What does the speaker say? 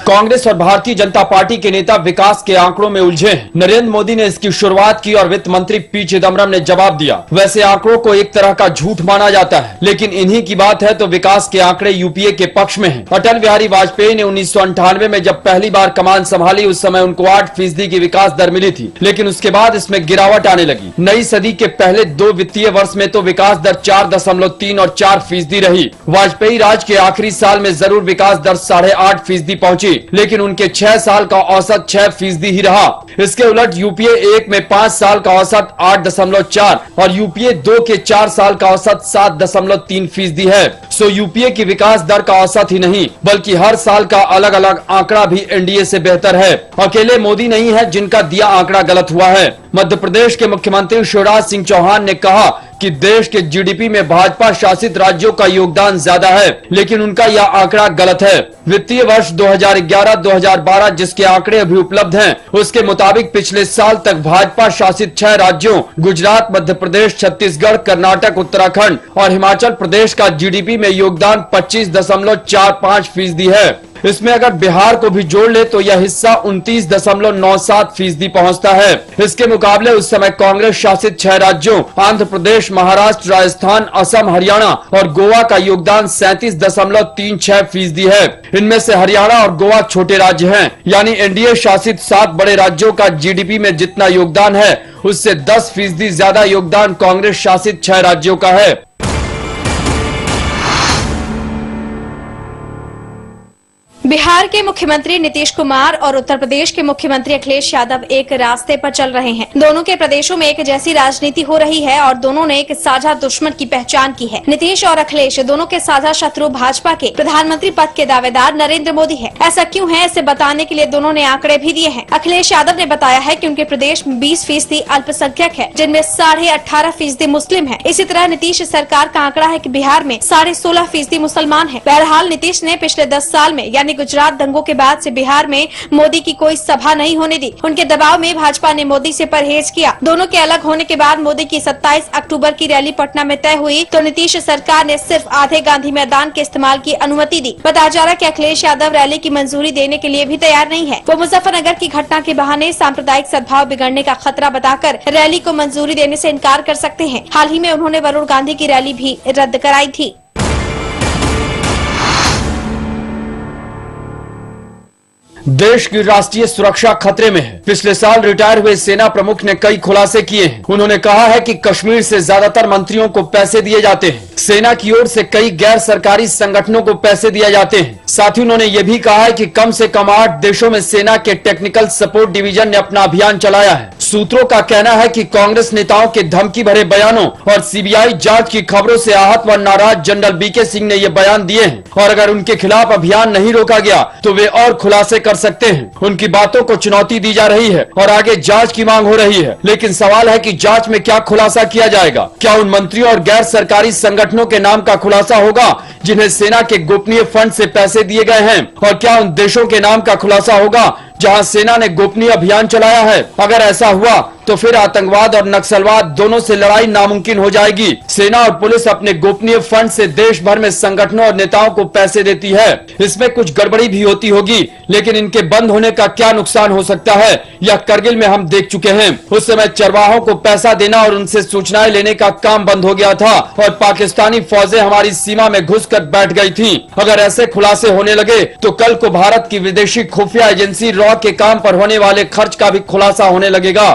कांग्रेस और भारतीय जनता पार्टी के नेता विकास के आंकड़ों में उलझे हैं। नरेंद्र मोदी ने इसकी शुरुआत की और वित्त मंत्री पी चिदम्बरम ने जवाब दिया। वैसे आंकड़ों को एक तरह का झूठ माना जाता है, लेकिन इन्हीं की बात है तो विकास के आंकड़े यूपीए के पक्ष में हैं। अटल बिहारी वाजपेयी ने 1998 में जब पहली बार कमान संभाली, उस समय उनको 8% की विकास दर मिली थी, लेकिन उसके बाद इसमें गिरावट आने लगी। नई सदी के पहले 2 वित्तीय वर्ष में तो विकास दर 4.3 और 4% रही। वाजपेयी राज के आखिरी साल में जरूर विकास दर 8.5% पहुंची, लेकिन उनके 6 साल का औसत 6% ही रहा। इसके उलट यूपीए 1 में 5 साल का औसत 8.4 और यूपीए 2 के 4 साल का औसत 7.3% है। सो यूपीए की विकास दर का औसत ही नहीं, बल्कि हर साल का अलग अलग आंकड़ा भी एनडीए से बेहतर है। अकेले मोदी नहीं है जिनका दिया आंकड़ा गलत हुआ है। मध्य प्रदेश के मुख्यमंत्री शिवराज सिंह चौहान ने कहा कि देश के जीडीपी में भाजपा शासित राज्यों का योगदान ज्यादा है, लेकिन उनका यह आंकड़ा गलत है। वित्तीय वर्ष 2011-2012 जिसके आंकड़े अभी उपलब्ध हैं, उसके मुताबिक पिछले साल तक भाजपा शासित 6 राज्यों गुजरात, मध्य प्रदेश, छत्तीसगढ़, कर्नाटक, उत्तराखंड और हिमाचल प्रदेश का जीडीपी में योगदान 25.45% है। इसमें अगर बिहार को भी जोड़ ले तो यह हिस्सा 29.97% पहुंचता है। इसके मुकाबले उस समय कांग्रेस शासित 6 राज्यों आंध्र प्रदेश, महाराष्ट्र, राजस्थान, असम, हरियाणा और गोवा का योगदान 37.36% है। इनमें से हरियाणा और गोवा छोटे राज्य हैं, यानी एनडीए शासित 7 बड़े राज्यों का जीडीपी में जितना योगदान है, उससे 10% ज्यादा योगदान कांग्रेस शासित 6 राज्यों का है। बिहार के मुख्यमंत्री नीतीश कुमार और उत्तर प्रदेश के मुख्यमंत्री अखिलेश यादव एक रास्ते पर चल रहे हैं। दोनों के प्रदेशों में एक जैसी राजनीति हो रही है और दोनों ने एक साझा दुश्मन की पहचान की है। नीतीश और अखिलेश दोनों के साझा शत्रु भाजपा के प्रधानमंत्री पद के दावेदार नरेंद्र मोदी है। ऐसा क्यों है, इसे बताने के लिए दोनों ने आंकड़े भी दिए हैं। अखिलेश यादव ने बताया है कि उनके प्रदेश में 20% अल्पसंख्यक है, जिनमें 18.5% मुस्लिम है। इसी तरह नीतीश सरकार का आंकड़ा है कि बिहार में 16.5% मुसलमान है। बहरहाल नीतीश ने पिछले 10 साल में यानी गुजरात दंगों के बाद से बिहार में मोदी की कोई सभा नहीं होने दी। उनके दबाव में भाजपा ने मोदी से परहेज किया। दोनों के अलग होने के बाद मोदी की 27 अक्टूबर की रैली पटना में तय हुई तो नीतीश सरकार ने सिर्फ आधे गांधी मैदान के इस्तेमाल की अनुमति दी। बताया जा रहा है कि अखिलेश यादव रैली की मंजूरी देने के लिए भी तैयार नहीं है। वो मुजफ्फरनगर की घटना के बहाने सांप्रदायिक सद्भाव बिगड़ने का खतरा बताकर रैली को मंजूरी देने से इनकार कर सकते हैं। हाल ही में उन्होंने वरुण गांधी की रैली भी रद्द कराई थी। देश की राष्ट्रीय सुरक्षा खतरे में है। पिछले साल रिटायर हुए सेना प्रमुख ने कई खुलासे किए हैं। उन्होंने कहा है कि कश्मीर से ज्यादातर मंत्रियों को पैसे दिए जाते हैं। सेना की ओर से कई गैर सरकारी संगठनों को पैसे दिए जाते हैं। साथ ही उन्होंने ये भी कहा है कि कम से कम 8 देशों में सेना के टेक्निकल सपोर्ट डिवीजन ने अपना अभियान चलाया है। सूत्रों का कहना है कि कांग्रेस नेताओं के धमकी भरे बयानों और सीबीआई जांच की खबरों से आहत व नाराज जनरल बीके सिंह ने ये बयान दिए हैं और अगर उनके खिलाफ अभियान नहीं रोका गया तो वे और खुलासे कर सकते हैं। उनकी बातों को चुनौती दी जा रही है और आगे जांच की मांग हो रही है, लेकिन सवाल है कि जांच में क्या खुलासा किया जाएगा। क्या उन मंत्रियों और गैर सरकारी संगठनों के नाम का खुलासा होगा जिन्हें सेना के गोपनीय फंड से पैसे दिए गए हैं, और क्या उन देशों के नाम का खुलासा होगा जहां सेना ने गोपनीय अभियान चलाया है। अगर ऐसा हुआ तो फिर आतंकवाद और नक्सलवाद दोनों से लड़ाई नामुमकिन हो जाएगी। सेना और पुलिस अपने गोपनीय फंड से देश भर में संगठनों और नेताओं को पैसे देती है। इसमें कुछ गड़बड़ी भी होती होगी, लेकिन इनके बंद होने का क्या नुकसान हो सकता है यह करगिल में हम देख चुके हैं। उस समय चरवाहों को पैसा देना और उनसे सूचनाएं लेने का काम बंद हो गया था और पाकिस्तानी फौजें हमारी सीमा में घुसकर बैठ गई थी। अगर ऐसे खुलासे होने लगे तो कल को भारत की विदेशी खुफिया एजेंसी के काम पर होने वाले खर्च का भी खुलासा होने लगेगा।